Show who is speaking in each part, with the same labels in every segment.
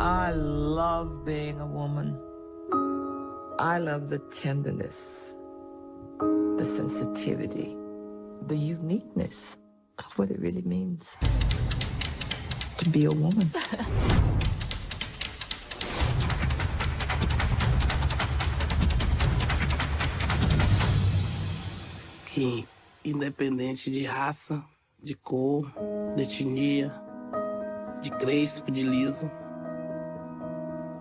Speaker 1: I love being a woman. I love the tenderness, the sensitivity, the uniqueness of what it really means to be a woman.
Speaker 2: Que, independente de raça, de cor, de etnia, de crespo, de liso,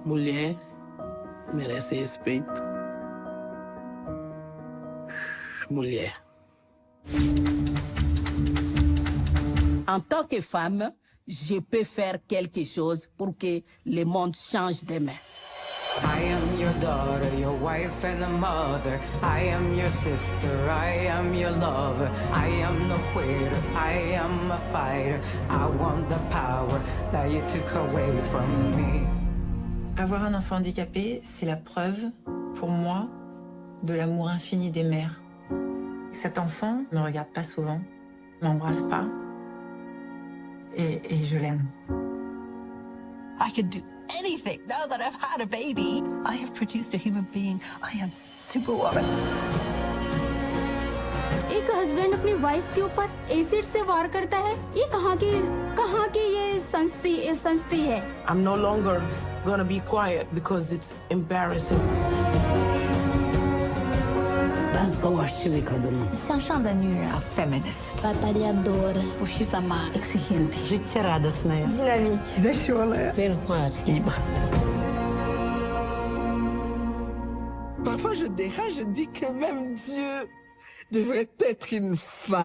Speaker 2: mulher merece respeito. Mulher.
Speaker 3: En tant que femme, je peux faire quelque chose pour que le monde change demain.
Speaker 4: I am your daughter, your wife and a mother. I am your sister, I am your lover. I am no quitter, I am a fighter. I want the power that you took away from me.
Speaker 5: Avoir un enfant handicapé, c'est la preuve, pour moi, de l'amour infini des mères. Cet enfant ne me regarde pas souvent, ne m'embrasse pas, et je l'aime.
Speaker 6: I can do anything now that I've had a baby. I have produced a human being. I am Superwoman.
Speaker 7: एक हस्बैंड अपनी वाइफ के ऊपर एसिड से वार करता है। ये कहाँ की ये संस्था है?
Speaker 2: I'm no longer gonna be quiet because it's embarrassing.
Speaker 6: Ben savaşçı bir kadınım. 向上的女人 A feminist.
Speaker 7: Batalhadora.
Speaker 6: Puxizama. Exigente.
Speaker 2: Життя радісне.
Speaker 1: Dynamique.
Speaker 2: Веселе.
Speaker 6: Libre.
Speaker 1: Parfois, je dérange, je dis que même Dieu devrait être une femme.